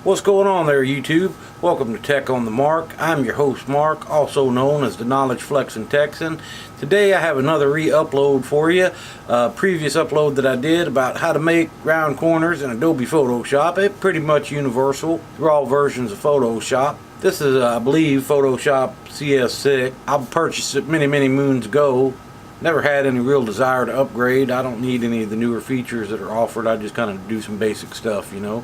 What's going on there, YouTube? Welcome to Tech on the Mark. I'm your host, Mark, also known as the Knowledge Flexing Texan. Today I have another re-upload for you. Previous upload that I did about how to make round corners in Adobe Photoshop. It's pretty much universal. They're all versions of Photoshop. This is, I believe, Photoshop CS6. I purchased it many moons ago. Never had any real desire to upgrade. I don't need any of the newer features that are offered. I just kind of do some basic stuff, you know.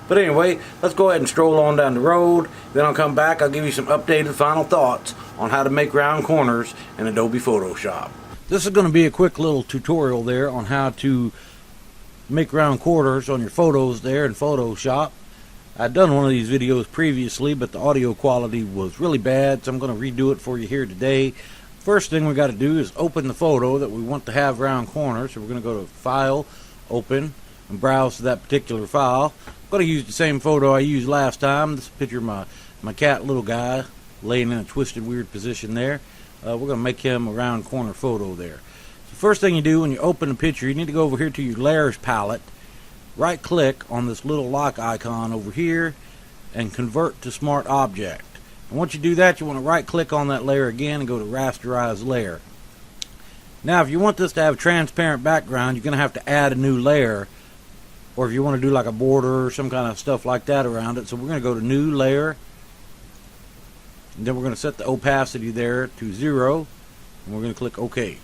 But anyway, let's go ahead and stroll on down the road. Then I'll come back. I'll give you some updated final thoughts on how to make round corners in Adobe Photoshop. This is going to be a quick little tutorial there on how to make round corners on your photos there in Photoshop. I'd done one of these videos previously, but the audio quality was really bad, so I'm going to redo it for you here today. First thing we got to do is open the photo that we want to have round corners. So we're going to go to File, Open, and browse to that particular file. I'm going to use the same photo I used last time. This picture of my cat, little guy, laying in a twisted, weird position there. We're going to make him a round corner photo there. So first thing you do when you open the picture, you need to go over here to your Layers palette, right click on this little lock icon over here, and convert to Smart Object. And once you do that, you want to right click on that layer again and go to Rasterize Layer. Now if you want this to have a transparent background, you're going to have to add a new layer, or if you want to do like a border or some kind of stuff like that around it. So we're going to go to New Layer, and then we're going to set the opacity there to 0, and we're going to click OK.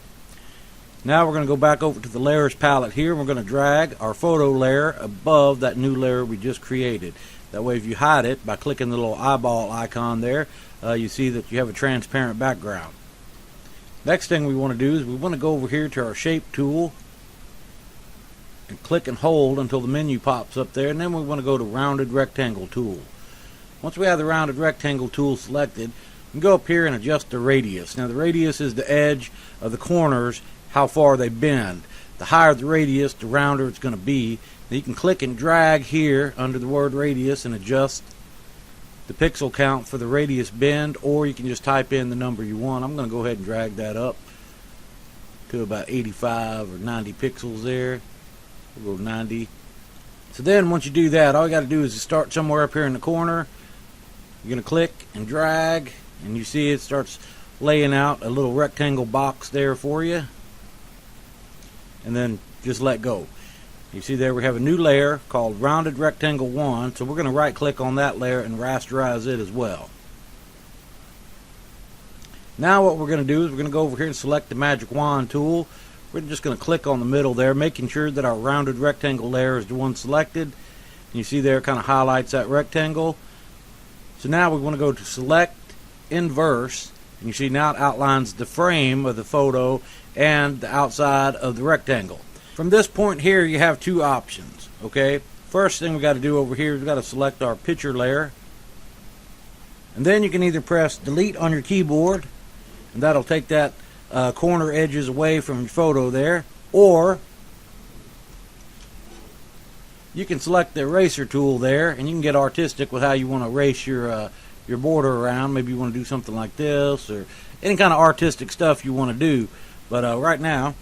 Now we're going to go back over to the Layers palette here, and we're going to drag our photo layer above that new layer we just created. That way if you hide it by clicking the little eyeball icon there, you see that you have a transparent background. Next thing we want to do is we want to go over here to our Shape tool and click and hold until the menu pops up there, and then we want to go to Rounded Rectangle tool. Once we have the Rounded Rectangle tool selected, we can go up here and adjust the radius. Now the radius is the edge of the corners, how far they bend. The higher the radius, the rounder it's going to be. Now you can click and drag here under the word radius and adjust the pixel count for the radius bend, or you can just type in the number you want. I'm going to go ahead and drag that up to about 85 or 90 pixels there. We'll go 90. So then once you do that, all you got to do is start somewhere up here in the corner. You're going to click and drag, and you see it starts laying out a little rectangle box there for you. And then just let go. You see there we have a new layer called Rounded Rectangle 1, so we're going to right click on that layer and rasterize it as well. Now what we're going to do is we're going to go over here and select the Magic Wand tool. We're just going to click on the middle there, making sure that our rounded rectangle layer is the one selected. And you see there it kind of highlights that rectangle. So now we want to go to Select, Inverse, and you see now it outlines the frame of the photo and the outside of the rectangle. From this point here you have two options, okay? First thing we got to do over here is we got to select our picture layer, and then you can either press Delete on your keyboard, and that'll take that corner edges away from your photo there, or you can select the eraser tool there, and you can get artistic with how you want to erase your border around. Maybe you want to do something like this, or any kind of artistic stuff you want to do. But right now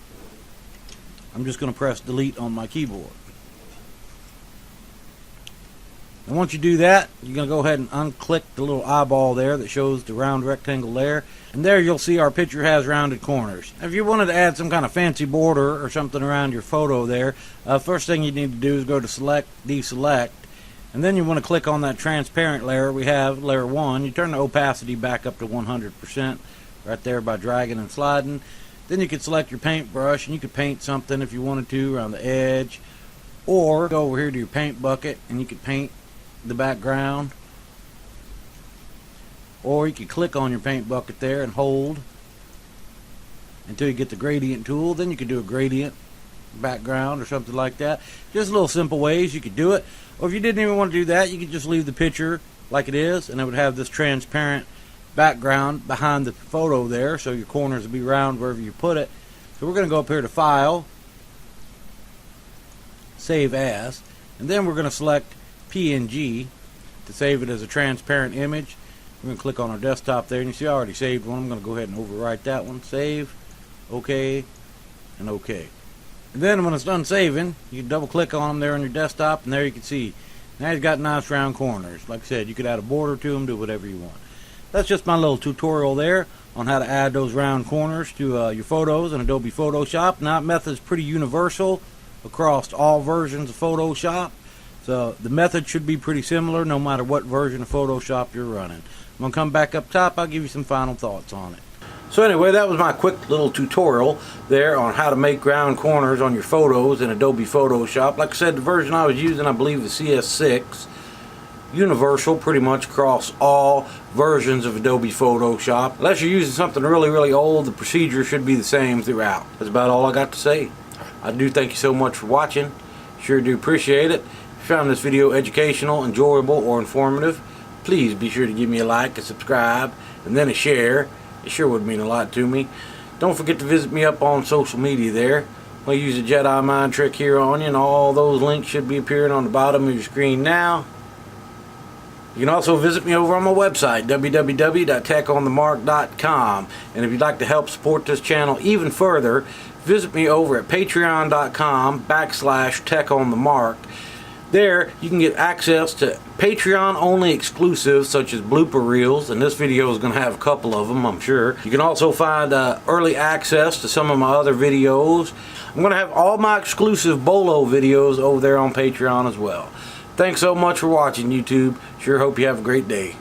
I'm just going to press Delete on my keyboard. And once you do that, you're going to go ahead and unclick the little eyeball there that shows the round rectangle layer. And there you'll see our picture has rounded corners. Now, if you wanted to add some kind of fancy border or something around your photo there, first thing you need to do is go to Select, Deselect. And then you want to click on that transparent layer we have, layer 1. You turn the opacity back up to 100% right there by dragging and sliding. Then you can select your paintbrush, and you could paint something if you wanted to around the edge. Or go over here to your paint bucket and you could paint the background, or you can click on your paint bucket there and hold until you get the gradient tool. Then you can do a gradient background or something like that. Just little simple ways you could do it. Or if you didn't even want to do that, you could just leave the picture like it is, and it would have this transparent background behind the photo there, so your corners will be round wherever you put it. So we're going to go up here to File, Save As, and then we're going to select PNG to save it as a transparent image. We're going to click on our desktop there, and you see I already saved one. I'm going to go ahead and overwrite that one. Save, OK, and OK. And then when it's done saving, you can double click on them there on your desktop, and there you can see Now he's got nice round corners. Like I said, you could add a border to them, do whatever you want. That's just my little tutorial there on how to add those round corners to your photos in Adobe Photoshop. Now that method's pretty universal across all versions of Photoshop. So the method should be pretty similar no matter what version of Photoshop you're running. I'm going to come back up top. I'll give you some final thoughts on it. So anyway, that was my quick little tutorial there on how to make round corners on your photos in Adobe Photoshop. Like I said, the version I was using, I believe, is CS6. Universal pretty much across all versions of Adobe Photoshop. Unless you're using something really old, the procedure should be the same throughout. That's about all I got to say. I do thank you so much for watching. Sure do appreciate it. If you found this video educational, enjoyable, or informative, please be sure to give me a like, a subscribe, and then a share. It sure would mean a lot to me. Don't forget to visit me up on social media there. I'll use a Jedi mind trick here on you, and all those links should be appearing on the bottom of your screen now. You can also visit me over on my website, www.techonthemark.com. And if you'd like to help support this channel even further, visit me over at patreon.com/techonthemark. There, you can get access to Patreon-only exclusives such as blooper reels, and this video is going to have a couple of them, I'm sure. You can also find early access to some of my other videos. I'm going to have all my exclusive Bolo videos over there on Patreon as well. Thanks so much for watching, YouTube. Sure hope you have a great day.